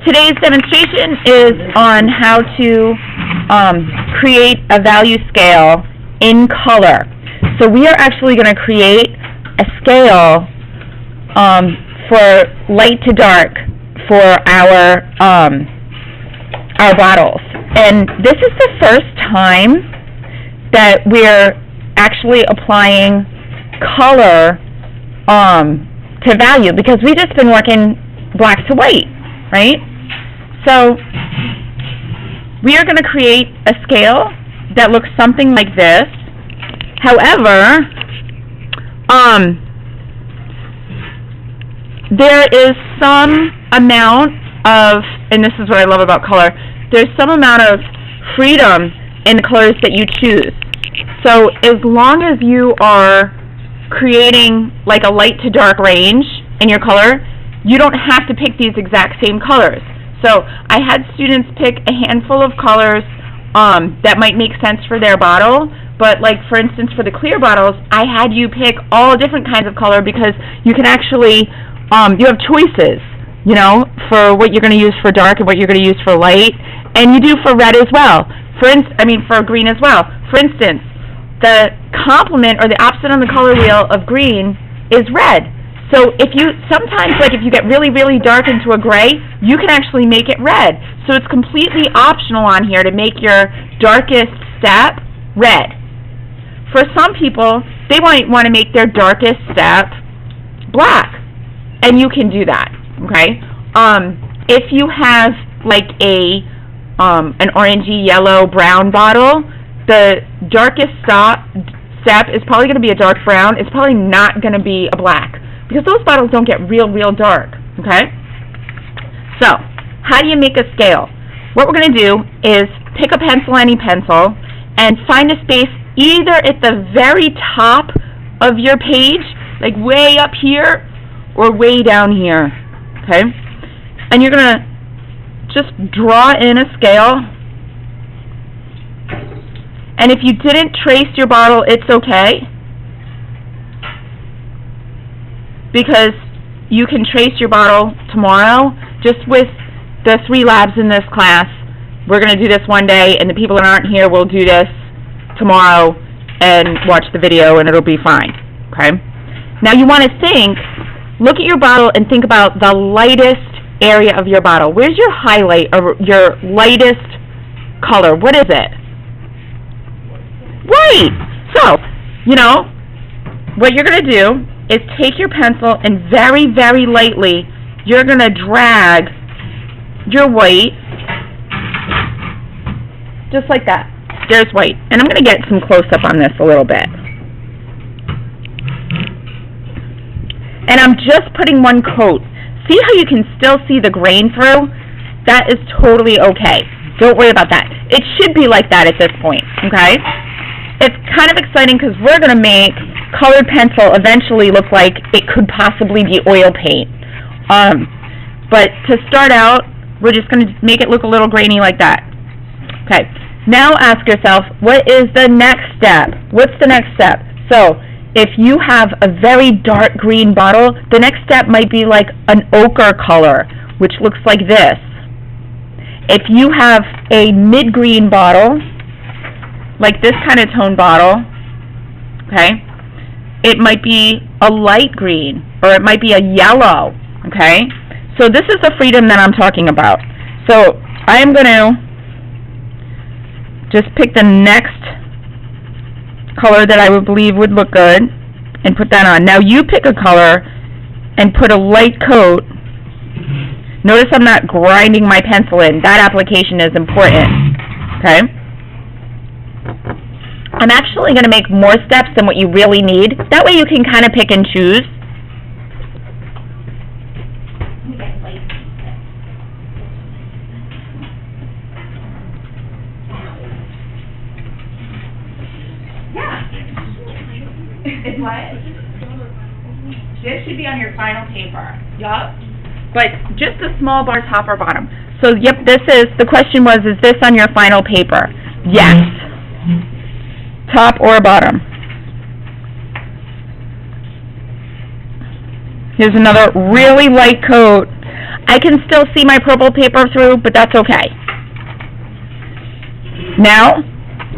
Today's demonstration is on how to create a value scale in color. So we are actually going to create a scale for light to dark for our bottles. And this is the first time that we're actually applying color to value, because we've just been working black to white, right? So we are going to create a scale that looks something like this. However, there is some amount of, and this is what I love about color, there's some amount of freedom in the colors that you choose. So as long as you are creating like a light to dark range in your color, you don't have to pick these exact same colors. So I had students pick a handful of colors that might make sense for their bottle, but like for instance for the clear bottles, I had you pick all different kinds of color because you can actually, you have choices, you know, for what you're going to use for dark and what you're going to use for light, and you do for red as well. For green as well. For instance, the complement or the opposite on the color wheel of green is red. So if you sometimes, like if you get really, really dark into a gray, you can actually make it red. So it's completely optional on here to make your darkest step red. For some people, they might want to make their darkest step black, and you can do that. Okay. If you have like an orangey, yellow, brown bottle, the darkest step is probably going to be a dark brown. It's probably not going to be a black, because those bottles don't get real dark, okay? So, how do you make a scale? What we're going to do is pick a pencil, any pencil, and find a space either at the very top of your page, like way up here, or way down here, okay? And you're going to just draw in a scale. And if you didn't trace your bottle, it's okay, because you can trace your bottle tomorrow. Just with the 3 labs in this class, we're going to do this one day, and the people that aren't here will do this tomorrow and watch the video, and it'll be fine, okay? Now you want to look at your bottle and think about the lightest area of your bottle. Where's your highlight, or your lightest color? What is it? Right! So, you know, what you're going to do is take your pencil and very, very lightly, you're going to drag your white, just like that. There's white. And I'm going to get some close-up on this a little bit. And I'm just putting one coat. See how you can still see the grain through? That is totally okay. Don't worry about that. It should be like that at this point, okay? It's kind of exciting because we're going to make colored pencil eventually look like it could possibly be oil paint. But to start out, we're just going to make it look a little grainy like that. Okay. Now ask yourself, what is the next step? What's the next step? So, if you have a very dark green bottle, the next step might be like an ochre color, which looks like this. If you have a mid-green bottle, like this kind of tone bottle, okay, it might be a light green, or it might be a yellow, okay? So this is the freedom that I'm talking about. So I am going to just pick the next color that I would believe would look good and put that on. Now you pick a color and put a light coat. Notice I'm not grinding my pencil in. That application is important, okay? I'm actually going to make more steps than what you really need. That way you can kind of pick and choose. Yeah. It's what? This should be on your final paper. Yup. But just a small bar, top or bottom. So, yep, the question was, is this on your final paper? Yes. Top or bottom? Here's another really light coat. I can still see my purple paper through, but that's okay. Now,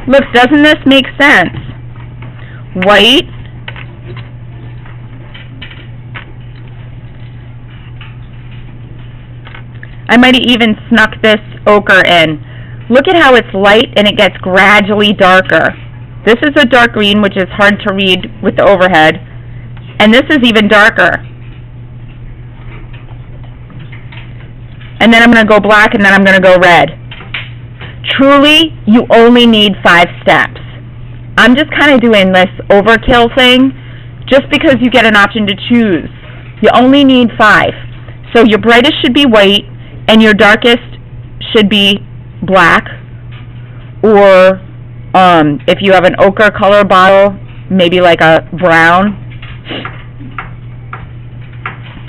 look, doesn't this make sense? White, I might have even snuck this ochre in. Look at how it's light and it gets gradually darker. This is a dark green, which is hard to read with the overhead, and this is even darker. And then I'm going to go black, and then I'm going to go red. Truly, you only need 5 steps. I'm just kind of doing this overkill thing just because you get an option to choose. You only need 5. So your brightest should be white, and your darkest should be black, or if you have an ochre color bottle, maybe like a brown.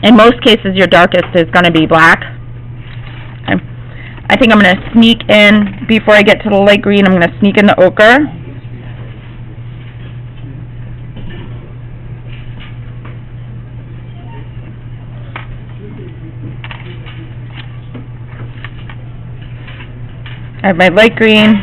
In most cases, your darkest is going to be black. I think I'm going to sneak in, before I get to the light green, I'm going to sneak in the ochre. I have my light green.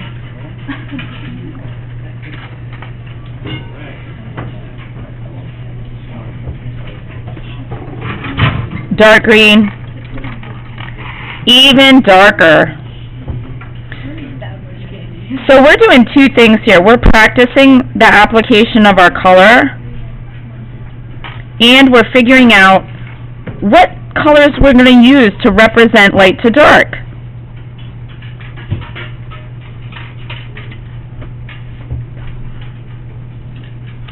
Dark green. Even darker. So we're doing 2 things here. We're practicing the application of our color, and we're figuring out what colors we're going to use to represent light to dark.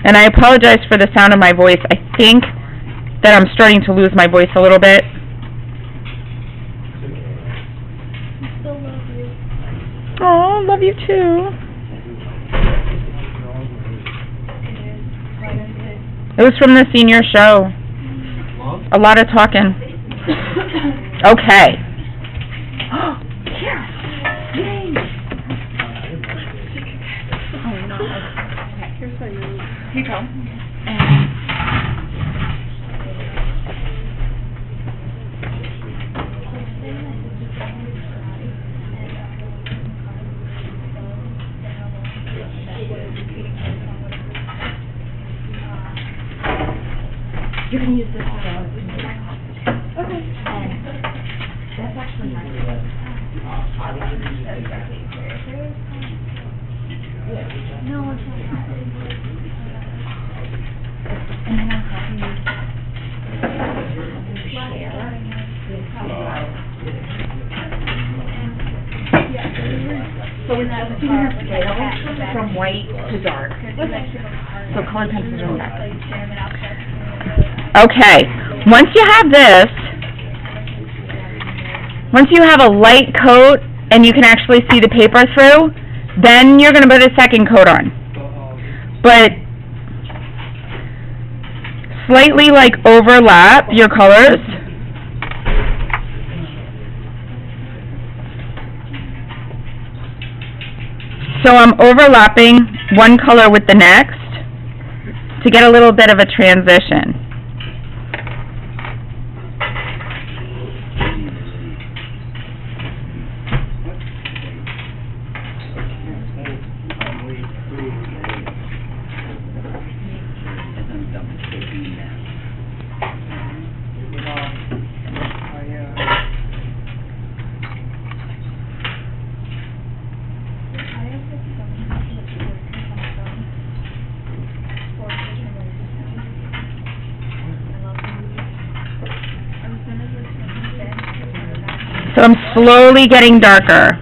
And I apologize for the sound of my voice. I think that I'm starting to lose my voice a little bit. I still love you. Oh, love you too. It was from the senior show. A lot of talking. Okay. Here. Yay. Oh, no. Okay, here's what you need. Here you go. You can use this one. Okay. That's actually nice. No, it's not. And then I'll have you So it's a senior scale from white to dark. So colored pencils are back. Okay, once you have this, once you have a light coat and you can actually see the paper through, then you're going to put a second coat on. But slightly like overlap your colors. So I'm overlapping one color with the next to get a little bit of a transition. So I'm slowly getting darker.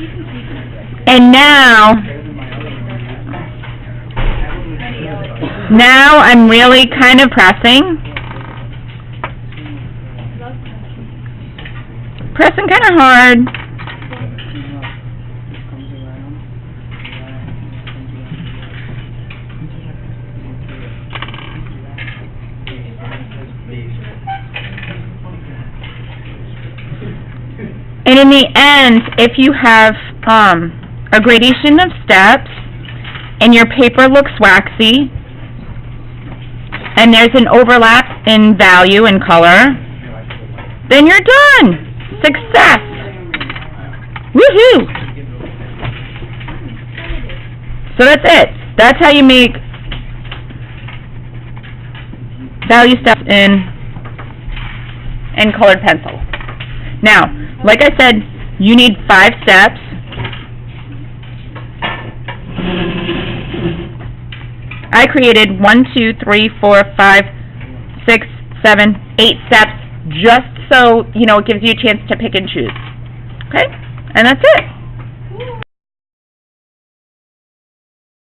you can keep it. And now I'm really kind of pressing. Pressing kind of hard. And in the end, if you have a gradation of steps and your paper looks waxy and there's an overlap in value and color, then you're done. Success! Woohoo! So that's it. That's how you make value steps in colored pencil. Now, like I said, you need 5 steps. I created 1, 2, 3, 4, 5, 6, 7, 8 steps just so, you know, it gives you a chance to pick and choose. Okay? And that's it.